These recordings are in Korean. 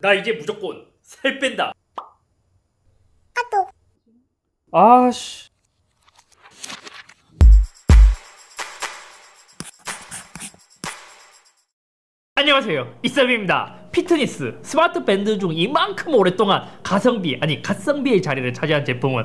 나 이제 무조건 살 뺀다. 아씨. 안녕하세요, 이쌤입니다. 피트니스, 스마트 밴드 중 이만큼 오랫동안 가성비, 아니 갓성비의 자리를 차지한 제품은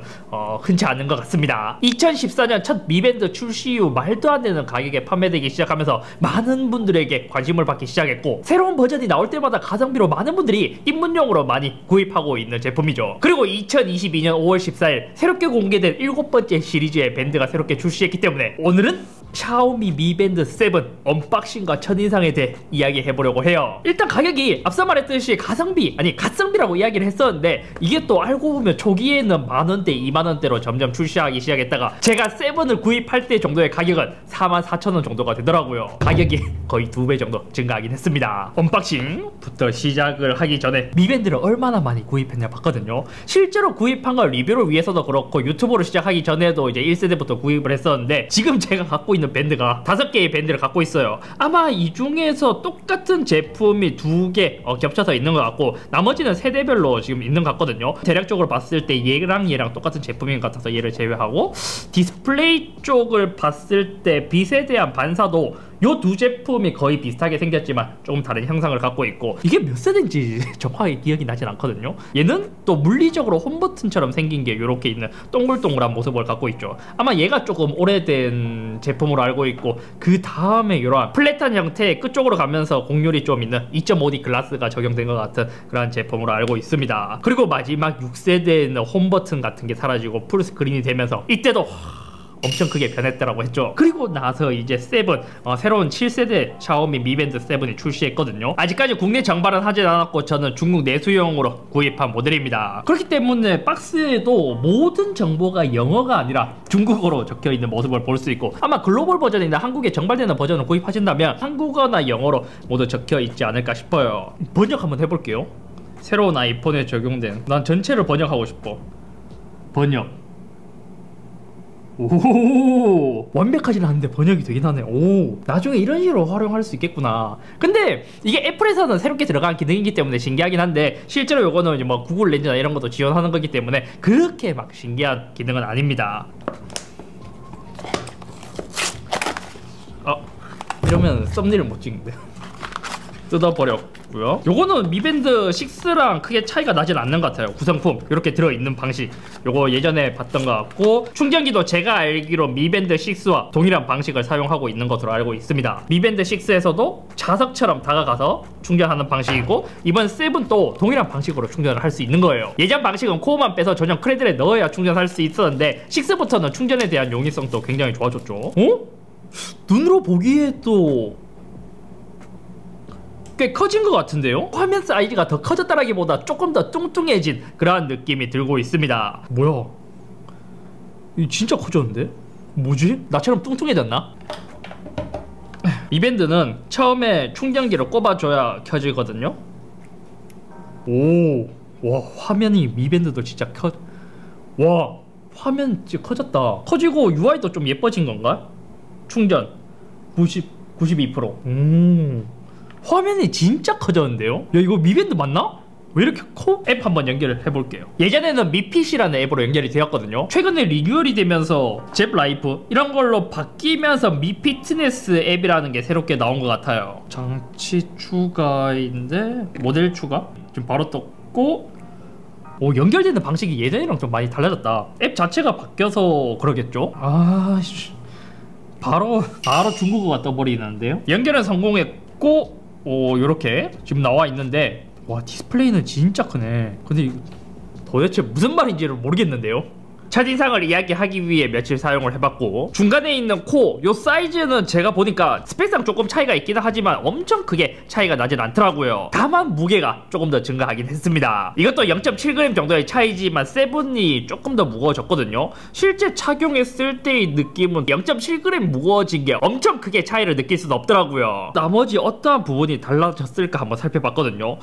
흔치 않은 것 같습니다. 2014년 첫 미밴드 출시 이후 말도 안 되는 가격에 판매되기 시작하면서 많은 분들에게 관심을 받기 시작했고, 새로운 버전이 나올 때마다 가성비로 많은 분들이 입문용으로 많이 구입하고 있는 제품이죠. 그리고 2022년 5월 14일 새롭게 공개된 7번째 시리즈의 밴드가 새롭게 출시했기 때문에 오늘은 샤오미 미 밴드 7 언박싱과 첫인상에 대해 이야기해보려고 해요. 일단 가격이 앞서 말했듯이 가성비, 아니 갓성비라고 이야기를 했었는데, 이게 또 알고 보면 초기에는 만원대 2만원대로 점점 출시하기 시작했다가 제가 7을 구입할 때 정도의 가격은 44,000원 정도가 되더라고요. 가격이 거의 2배 정도 증가하긴 했습니다. 언박싱부터 시작을 하기 전에 미 밴드를 얼마나 많이 구입했냐 봤거든요. 실제로 구입한 걸 리뷰를 위해서도 그렇고 유튜브를 시작하기 전에도 이제 1세대부터 구입을 했었는데, 지금 제가 갖고 있는 밴드가 5개의 밴드를 갖고 있어요. 아마 이 중에서 똑같은 제품이 2개 겹쳐서 있는 것 같고, 나머지는 세대별로 지금 있는 것 같거든요. 대략적으로 봤을 때 얘랑 똑같은 제품인 것 같아서 얘를 제외하고, 디스플레이 쪽을 봤을 때 비세대한 반사도 요 두 제품이 거의 비슷하게 생겼지만 조금 다른 형상을 갖고 있고, 이게 몇 세대인지 정확하게 기억이 나진 않거든요. 얘는 또 물리적으로 홈버튼처럼 생긴 게 이렇게 있는 동글동글한 모습을 갖고 있죠. 아마 얘가 조금 오래된 제품으로 알고 있고, 그 다음에 이러한 플랫한 형태의 끝쪽으로 가면서 곡률이 좀 있는 2.5D 글라스가 적용된 것 같은 그런 제품으로 알고 있습니다. 그리고 마지막 6세대에는 홈버튼 같은 게 사라지고 풀스크린이 되면서 이때도 엄청 크게 변했다라고 했죠. 그리고 나서 이제 7, 새로운 7세대 샤오미 미 밴드 7이 출시했거든요. 아직까지 국내 정발은 하진 않았고 저는 중국 내수용으로 구입한 모델입니다. 그렇기 때문에 박스에도 모든 정보가 영어가 아니라 중국어로 적혀있는 모습을 볼 수 있고, 아마 글로벌 버전이나 한국에 정발되는 버전을 구입하신다면 한국어나 영어로 모두 적혀있지 않을까 싶어요. 번역 한번 해볼게요. 새로운 아이폰에 적용된, 난 전체를 번역하고 싶어. 번역. 오, 완벽하지는 않은데 번역이 되긴 하네. 오, 나중에 이런 식으로 활용할 수 있겠구나. 근데 이게 애플에서는 새롭게 들어간 기능이기 때문에 신기하긴 한데, 실제로 요거는 이제 뭐 구글 렌즈나 이런 것도 지원하는 거기 때문에 그렇게 막 신기한 기능은 아닙니다. 이러면 썸네일을 못 찍는데 뜯어버렸고요. 요거는 미밴드 6랑 크게 차이가 나진 않는 것 같아요. 구성품 이렇게 들어있는 방식, 요거 예전에 봤던 것 같고, 충전기도 제가 알기로 미밴드 6와 동일한 방식을 사용하고 있는 것으로 알고 있습니다. 미밴드 6에서도 자석처럼 다가가서 충전하는 방식이고, 이번 7도 동일한 방식으로 충전을 할 수 있는 거예요. 예전 방식은 코어만 빼서 전용 크레들에 넣어야 충전할 수 있었는데 6부터는 충전에 대한 용이성도 굉장히 좋아졌죠. 눈으로 보기에도 꽤 커진 것 같은데요? 화면 사이즈가 더 커졌다라기보다 조금 더 뚱뚱해진 그런 느낌이 들고 있습니다. 뭐야, 이거 진짜 커졌는데? 뭐지? 나처럼 뚱뚱해졌나? 이 밴드는 처음에 충전기를 꼽아줘야 켜지거든요. 오, 와, 화면이 미 밴드도 진짜 와, 화면 진짜 커졌다. 커지고 UI도 좀 예뻐진 건가? 충전 92%. 화면이 진짜 커졌는데요? 야, 이거 미밴드 맞나? 왜 이렇게 커? 앱 한번 연결을 해볼게요. 예전에는 미핏이라는 앱으로 연결이 되었거든요. 최근에 리뉴얼이 되면서 잽 라이프 이런 걸로 바뀌면서 미피트니스 앱이라는 게 새롭게 나온 것 같아요. 장치 추가인데 모델 추가? 지금 바로 떴고, 오, 연결되는 방식이 예전이랑 좀 많이 달라졌다. 앱 자체가 바뀌어서 그러겠죠? 바로 중국어가 떠버리는데요. 연결은 성공했고, 오, 요렇게 지금 나와 있는데, 와, 디스플레이는 진짜 크네. 근데 도대체 무슨 말인지를 모르겠는데요. 첫인상을 이야기하기 위해 며칠 사용을 해봤고, 중간에 있는 코, 요 사이즈는 제가 보니까 스펙상 조금 차이가 있긴 하지만 엄청 크게 차이가 나진 않더라고요. 다만 무게가 조금 더 증가하긴 했습니다. 이것도 0.7g 정도의 차이지만 7이 조금 더 무거워졌거든요. 실제 착용했을 때의 느낌은 0.7g 무거워진 게 엄청 크게 차이를 느낄 수는 없더라고요. 나머지 어떠한 부분이 달라졌을까 한번 살펴봤거든요.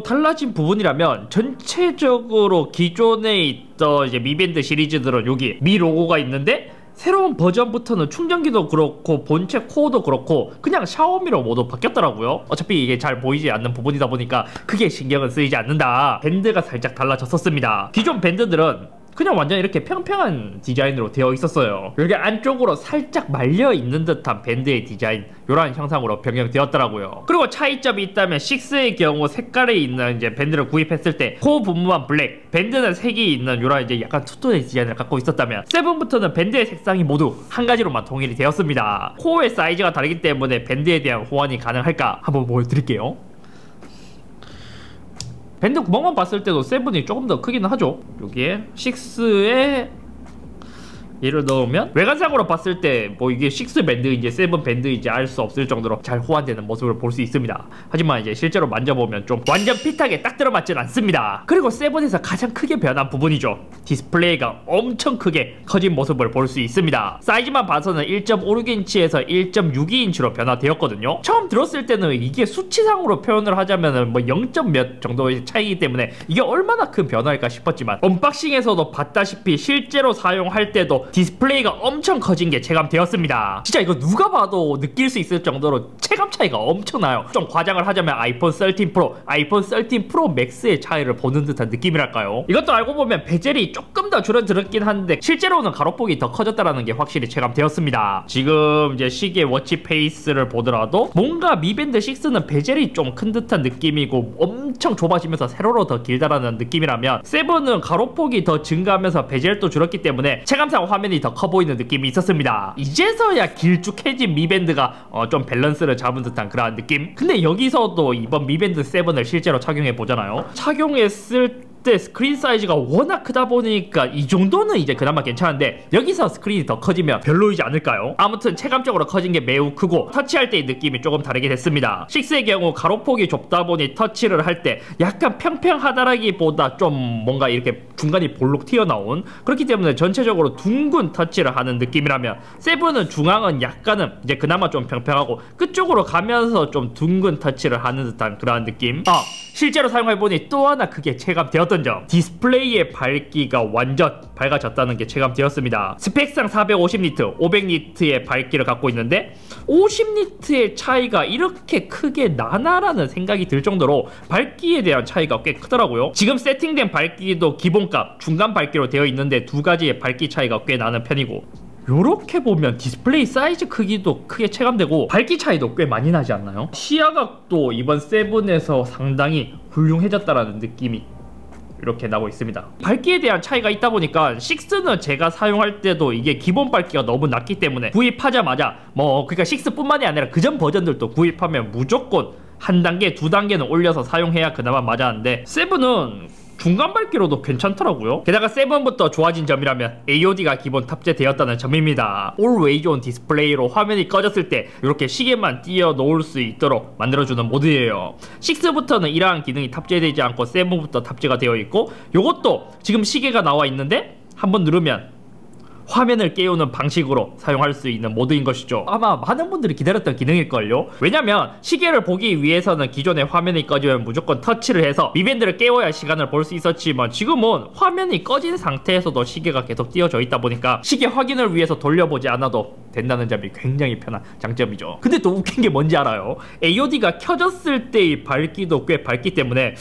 달라진 부분이라면 전체적으로 기존에 있던 이제 미밴드 시리즈들은 여기 미 로고가 있는데 새로운 버전부터는 충전기도 그렇고 본체 코어도 그렇고 그냥 샤오미로 모두 바뀌었더라고요. 어차피 이게 잘 보이지 않는 부분이다 보니까 크게 신경은 쓰이지 않는다. 밴드가 살짝 달라졌었습니다. 기존 밴드들은 그냥 완전 이렇게 평평한 디자인으로 되어 있었어요. 여기 안쪽으로 살짝 말려 있는 듯한 밴드의 디자인, 이러한 형상으로 변경되었더라고요. 그리고 차이점이 있다면 6의 경우 색깔에 있는 이제 밴드를 구입했을 때 코어 부분만 블랙, 밴드는 색이 있는 이런 이제 약간 투톤의 디자인을 갖고 있었다면 7부터는 밴드의 색상이 모두 한 가지로만 통일이 되었습니다. 코어의 사이즈가 다르기 때문에 밴드에 대한 호환이 가능할까 한번 보여드릴게요. 밴드 구멍만 봤을 때도 7이 조금 더 크기는 하죠. 여기에 6에 얘를 넣으면 외관상으로 봤을 때 뭐 이게 6 밴드인지 7 밴드인지 알 수 없을 정도로 잘 호환되는 모습을 볼 수 있습니다. 하지만 이제 실제로 만져보면 좀 완전 핏하게 딱 들어맞진 않습니다. 그리고 7에서 가장 크게 변한 부분이죠. 디스플레이가 엄청 크게 커진 모습을 볼 수 있습니다. 사이즈만 봐서는 1.56인치에서 1.62인치로 변화되었거든요. 처음 들었을 때는 이게 수치상으로 표현을 하자면은 뭐 0. 몇 정도의 차이기 때문에 이게 얼마나 큰 변화일까 싶었지만 언박싱에서도 봤다시피 실제로 사용할 때도 디스플레이가 엄청 커진 게 체감되었습니다. 진짜 이거 누가 봐도 느낄 수 있을 정도로 체감 차이가 엄청나요. 좀 과장을 하자면 아이폰 13 프로, 아이폰 13 프로 맥스의 차이를 보는 듯한 느낌이랄까요. 이것도 알고 보면 베젤이 조금 더 줄어들었긴 한데 실제로는 가로폭이 더 커졌다는 게 확실히 체감되었습니다. 지금 이제 시계 워치 페이스를 보더라도 뭔가 미밴드 6는 베젤이 좀 큰 듯한 느낌이고 엄청 좁아지면서 세로로 더 길다라는 느낌이라면 7은 가로폭이 더 증가하면서 베젤도 줄었기 때문에 체감상 화면이 더 커 보이는 느낌이 있었습니다. 이제서야 길쭉해진 미밴드가 좀 밸런스를 잡은 듯한 그런 느낌. 근데 여기서도 이번 미밴드 7을 실제로 착용해 보잖아요. 착용했을 때 스크린 사이즈가 워낙 크다 보니까 이 정도는 이제 그나마 괜찮은데 여기서 스크린이 더 커지면 별로이지 않을까요? 아무튼 체감적으로 커진 게 매우 크고 터치할 때의 느낌이 조금 다르게 됐습니다. 6의 경우 가로폭이 좁다 보니 터치를 할 때 약간 평평하다라기보다 좀 뭔가 이렇게 중간이 볼록 튀어나온, 그렇기 때문에 전체적으로 둥근 터치를 하는 느낌이라면 7은 중앙은 약간은 이제 그나마 좀 평평하고 끝쪽으로 가면서 좀 둥근 터치를 하는 듯한 그러한 느낌. 실제로 사용해보니 또 하나 크게 체감되었던 점, 디스플레이의 밝기가 완전 밝아졌다는 게 체감되었습니다. 스펙상 450니트, 500니트의 밝기를 갖고 있는데 50니트의 차이가 이렇게 크게 나나라는 생각이 들 정도로 밝기에 대한 차이가 꽤 크더라고요. 지금 세팅된 밝기도 기본값, 중간 밝기로 되어 있는데 두 가지의 밝기 차이가 꽤 나는 편이고, 요렇게 보면 디스플레이 사이즈 크기도 크게 체감되고 밝기 차이도 꽤 많이 나지 않나요? 시야각도 이번 7에서 상당히 훌륭해졌다라는 느낌이 이렇게 나고 있습니다. 밝기에 대한 차이가 있다 보니까 6는 제가 사용할 때도 이게 기본 밝기가 너무 낮기 때문에 구입하자마자 그러니까 6뿐만이 아니라 그전 버전들도 구입하면 무조건 한 단계, 두 단계는 올려서 사용해야 그나마 맞았는데 7은 중간 밝기로도 괜찮더라고요. 게다가 7부터 좋아진 점이라면 AOD가 기본 탑재되었다는 점입니다. Always on 디스플레이로 화면이 꺼졌을 때 이렇게 시계만 띄워 놓을 수 있도록 만들어주는 모드예요. 6부터는 이러한 기능이 탑재되지 않고 7부터 탑재가 되어 있고, 요것도 지금 시계가 나와 있는데 한번 누르면 화면을 깨우는 방식으로 사용할 수 있는 모드인 것이죠. 아마 많은 분들이 기다렸던 기능일걸요. 왜냐면 시계를 보기 위해서는 기존에 화면이 꺼지면 무조건 터치를 해서 미밴드를 깨워야 시간을 볼 수 있었지만 지금은 화면이 꺼진 상태에서도 시계가 계속 띄워져 있다 보니까 시계 확인을 위해서 돌려보지 않아도 된다는 점이 굉장히 편한 장점이죠. 근데 또 웃긴 게 뭔지 알아요? AOD가 켜졌을 때의 밝기도 꽤 밝기 때문에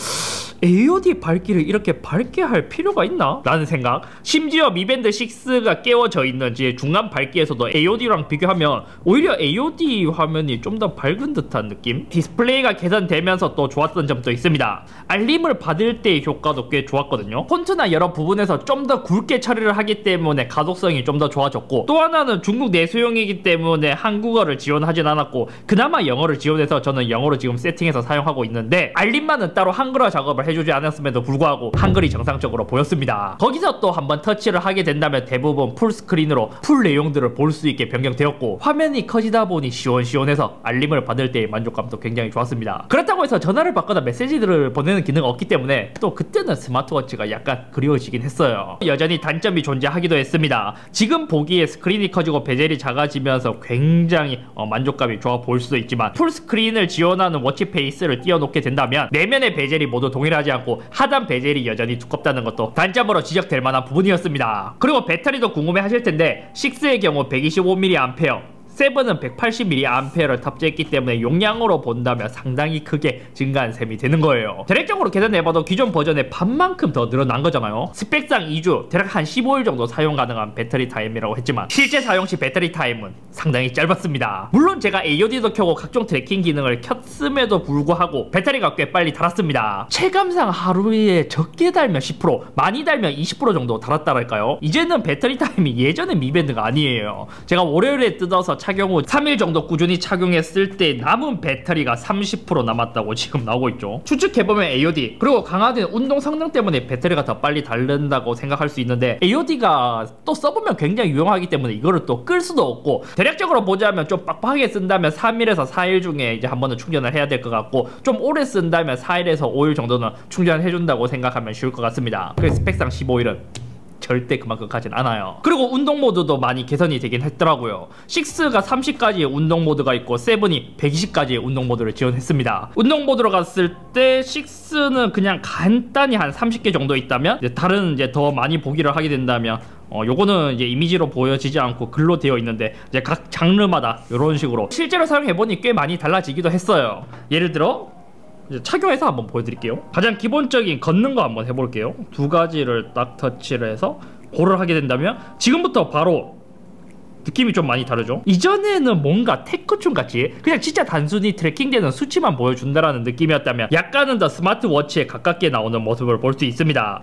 AOD 밝기를 이렇게 밝게 할 필요가 있나? 라는 생각. 심지어 미밴드 6가 깨워져 있는지 중간 밝기에서도 AOD랑 비교하면 오히려 AOD 화면이 좀 더 밝은 듯한 느낌? 디스플레이가 개선되면서 또 좋았던 점도 있습니다. 알림을 받을 때의 효과도 꽤 좋았거든요. 폰트나 여러 부분에서 좀 더 굵게 처리를 하기 때문에 가독성이 좀 더 좋아졌고, 또 하나는 중국 내수용이기 때문에 한국어를 지원하진 않았고 그나마 영어를 지원해서 저는 영어로 지금 세팅해서 사용하고 있는데, 알림만은 따로 한글화 작업을 해주지 않았음에도 불구하고 한글이 정상적으로 보였습니다. 거기서 또 한번 터치를 하게 된다면 대부분 풀스크린으로 풀 내용들을 볼 수 있게 변경되었고, 화면이 커지다 보니 시원시원해서 알림을 받을 때의 만족감도 굉장히 좋았습니다. 그렇다고 해서 전화를 받거나 메시지들을 보내는 기능은 없기 때문에 또 그때는 스마트워치가 약간 그리워지긴 했어요. 여전히 단점이 존재하기도 했습니다. 지금 보기에 스크린이 커지고 베젤이 작아지면서 굉장히 만족감이 좋아 보일 수도 있지만, 풀스크린을 지원하는 워치 페이스를 띄워놓게 된다면 내면의 베젤이 모두 동일한 상쇄하지 않고 하단 베젤이 여전히 두껍다는 것도 단점으로 지적될 만한 부분이었습니다. 그리고 배터리도 궁금해 하실 텐데 6의 경우 125mAh, 7은 180mAh를 탑재했기 때문에 용량으로 본다면 상당히 크게 증가한 셈이 되는 거예요. 대략적으로 계산해봐도 기존 버전의 반만큼 더 늘어난 거잖아요. 스펙상 2주, 대략 한 15일 정도 사용 가능한 배터리 타임이라고 했지만 실제 사용 시 배터리 타임은 상당히 짧았습니다. 물론 제가 AOD도 켜고 각종 트래킹 기능을 켰음에도 불구하고 배터리가 꽤 빨리 닳았습니다. 체감상 하루에 적게 달면 10%, 많이 달면 20% 정도 닳았다랄까요? 이제는 배터리 타임이 예전의 미밴드가 아니에요. 제가 월요일에 뜯어서 착용 후 3일 정도 꾸준히 착용했을 때 남은 배터리가 30% 남았다고 지금 나오고 있죠. 추측해보면 AOD 그리고 강화된 운동 성능 때문에 배터리가 더 빨리 닳는다고 생각할 수 있는데 AOD가 또 써보면 굉장히 유용하기 때문에 이거를 또 끌 수도 없고 대략적으로 보자면 좀 빡빡하게 쓴다면 3일에서 4일 중에 이제 한 번은 충전을 해야 될 것 같고 좀 오래 쓴다면 4일에서 5일 정도는 충전을 해준다고 생각하면 쉬울 것 같습니다. 그래서 스펙상 15일은 절대 그만큼 가진 않아요. 그리고 운동 모드도 많이 개선이 되긴 했더라고요. 6가 30가지의 운동 모드가 있고 7이 120가지의 운동 모드를 지원했습니다. 운동 모드로 갔을 때 6는 그냥 간단히 한 30개 정도 있다면 이제 다른 이제 더 많이 보기를 하게 된다면 요거는 이제 이미지로 보여지지 않고 글로 되어 있는데 이제 각 장르마다 이런 식으로 실제로 사용해보니 꽤 많이 달라지기도 했어요. 예를 들어 이제 착용해서 한번 보여드릴게요. 가장 기본적인 걷는 거 한번 해볼게요. 두 가지를 딱 터치를 해서 고를 하게 된다면 지금부터 바로 느낌이 좀 많이 다르죠. 이전에는 뭔가 테크춤 같이 그냥 진짜 단순히 트래킹되는 수치만 보여준다라는 느낌이었다면 약간은 더 스마트워치에 가깝게 나오는 모습을 볼 수 있습니다.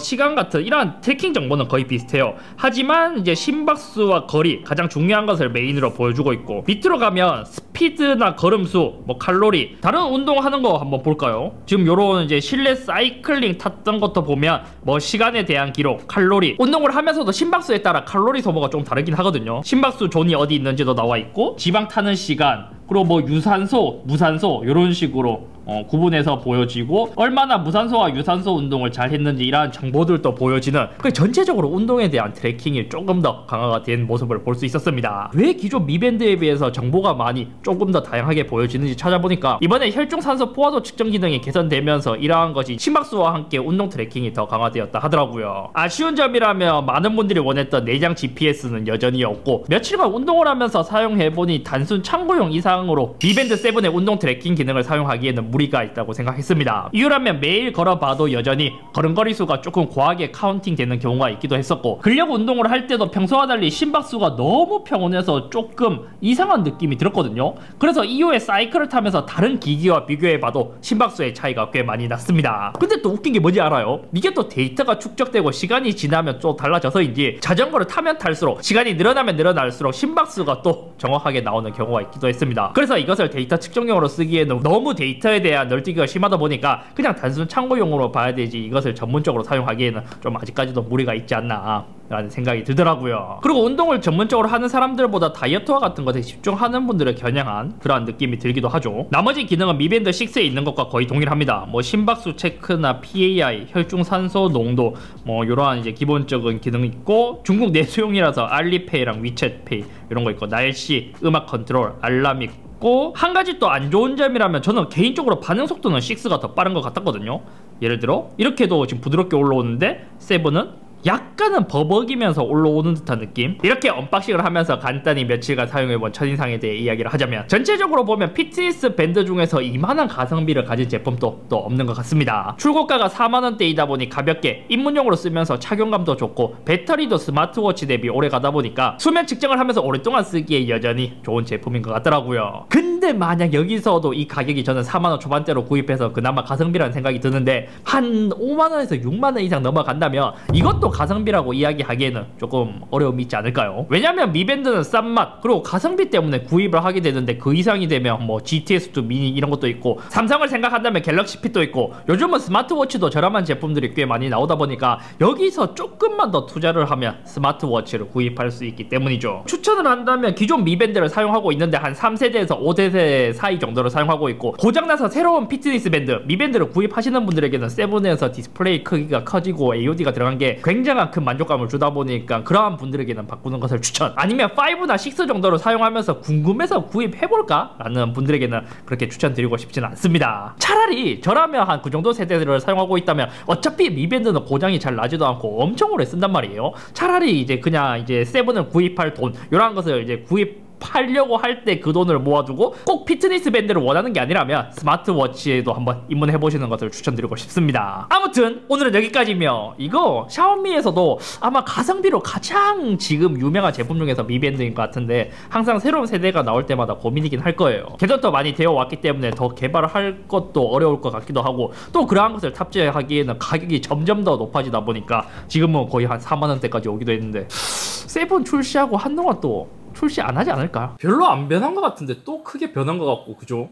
시간 같은 이러한 트래킹 정보는 거의 비슷해요. 하지만 이제 심박수와 거리 가장 중요한 것을 메인으로 보여주고 있고 밑으로 가면 스피드나 걸음수, 뭐 칼로리, 다른 운동하는 거 한번 볼까요? 지금 요런 이제 실내 사이클링 탔던 것도 보면 뭐 시간에 대한 기록, 칼로리, 운동을 하면서도 심박수에 따라 칼로리 소모가 좀 다르긴 하거든요. 심박수 존이 어디 있는지도 나와 있고 지방 타는 시간 그리고 뭐 유산소, 무산소 이런 식으로 구분해서 보여지고 얼마나 무산소와 유산소 운동을 잘 했는지 이러한 정보들도 보여지는 전체적으로 운동에 대한 트래킹이 조금 더 강화가 된 모습을 볼 수 있었습니다. 왜 기존 미밴드에 비해서 정보가 많이 조금 더 다양하게 보여지는지 찾아보니까 이번에 혈중산소 포화도 측정 기능이 개선되면서 이러한 것이 심박수와 함께 운동 트래킹이 더 강화되었다 하더라고요. 아쉬운 점이라면 많은 분들이 원했던 내장 GPS는 여전히 없고 며칠간 운동을 하면서 사용해보니 단순 참고용 이상으로 미밴드 7의 운동 트래킹 기능을 사용하기에는 무리가 있다고 생각했습니다. 이유라면 매일 걸어봐도 여전히 걸음걸이 수가 조금 과하게 카운팅 되는 경우가 있기도 했었고 근력 운동을 할 때도 평소와 달리 심박수가 너무 평온해서 조금 이상한 느낌이 들었거든요. 그래서 이후에 사이클을 타면서 다른 기기와 비교해봐도 심박수의 차이가 꽤 많이 났습니다. 근데 또 웃긴 게 뭔지 알아요? 이게 또 데이터가 축적되고 시간이 지나면 또 달라져서인지 자전거를 타면 탈수록 시간이 늘어나면 늘어날수록 심박수가 또 정확하게 나오는 경우가 있기도 했습니다. 그래서 이것을 데이터 측정용으로 쓰기에는 너무 데이터에 대한 널뛰기가 심하다 보니까 그냥 단순 참고용으로 봐야 되지 이것을 전문적으로 사용하기에는 좀 아직까지도 무리가 있지 않나 라는 생각이 들더라고요. 그리고 운동을 전문적으로 하는 사람들보다 다이어트와 같은 것에 집중하는 분들을 겨냥한 그러한 느낌이 들기도 하죠. 나머지 기능은 미밴드 6에 있는 것과 거의 동일합니다. 뭐 심박수 체크나 PAI, 혈중산소 농도 뭐 이러한 이제 기본적인 기능이 있고 중국 내수용이라서 알리페이랑 위챗페이 이런 거 있고 날씨, 음악 컨트롤, 알람 있고 한 가지 또 안 좋은 점이라면 저는 개인적으로 반응 속도는 6가 더 빠른 것 같았거든요. 예를 들어 이렇게도 지금 부드럽게 올라오는데 7은 약간은 버벅이면서 올라오는 듯한 느낌. 이렇게 언박싱을 하면서 간단히 며칠간 사용해본 첫인상에 대해 이야기를 하자면 전체적으로 보면 피트니스 밴드 중에서 이만한 가성비를 가진 제품도 또 없는 것 같습니다. 출고가가 4만원대이다 보니 가볍게 입문용으로 쓰면서 착용감도 좋고 배터리도 스마트워치 대비 오래 가다 보니까 수면 측정을 하면서 오랫동안 쓰기에 여전히 좋은 제품인 것 같더라고요. 근데 만약 여기서도 이 가격이 저는 4만원 초반대로 구입해서 그나마 가성비라는 생각이 드는데 한 5만원에서 6만원 이상 넘어간다면 이것도 가성비라고 이야기하기에는 조금 어려움이 있지 않을까요? 왜냐면 미밴드는 싼 맛 그리고 가성비 때문에 구입을 하게 되는데 그 이상이 되면 뭐 GTS2 미니 이런 것도 있고 삼성을 생각한다면 갤럭시 핏도 있고 요즘은 스마트워치도 저렴한 제품들이 꽤 많이 나오다 보니까 여기서 조금만 더 투자를 하면 스마트워치를 구입할 수 있기 때문이죠. 추천을 한다면 기존 미밴드를 사용하고 있는데 한 3세대에서 5세대 사이 정도를 사용하고 있고 고장나서 새로운 피트니스 밴드 미밴드를 구입하시는 분들에게는 7에서 디스플레이 크기가 커지고 AOD가 들어간 게 굉장히 굉장한 큰 만족감을 주다 보니까 그러한 분들에게는 바꾸는 것을 추천. 아니면 5나 6 정도로 사용하면서 궁금해서 구입해볼까? 라는 분들에게는 그렇게 추천드리고 싶지는 않습니다. 차라리 저라면 한 그 정도 세대들을 사용하고 있다면 어차피 미밴드는 고장이 잘 나지도 않고 엄청 오래 쓴단 말이에요. 차라리 이제 그냥 이제 7을 구입할 돈 이런 것을 이제 구입하려고 할 때 그 돈을 모아두고 꼭 피트니스 밴드를 원하는 게 아니라면 스마트워치에도 한번 입문해 보시는 것을 추천드리고 싶습니다. 아무튼 오늘은 여기까지며, 이거 샤오미에서도 아마 가성비로 가장 지금 유명한 제품 중에서 미밴드인 것 같은데 항상 새로운 세대가 나올 때마다 고민이긴 할 거예요. 개선도 많이 되어 왔기 때문에 더 개발할 것도 어려울 것 같기도 하고, 또 그러한 것을 탑재하기에는 가격이 점점 더 높아지다 보니까 지금은 거의 한 4만원대까지 오기도 했는데 7 출시하고 한동안 또 출시 안 하지 않을까? 별로 안 변한 것 같은데 또 크게 변한 것 같고, 그죠?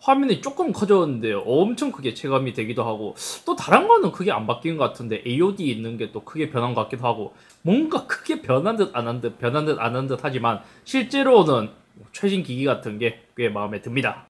화면이 조금 커졌는데 엄청 크게 체감이 되기도 하고, 또 다른 거는 크게 안 바뀐 것 같은데 AOD 있는 게 또 크게 변한 것 같기도 하고, 뭔가 크게 변한 듯 안 한 듯 변한 듯 안 한 듯 하지만 실제로는 최신 기기 같은 게 꽤 마음에 듭니다.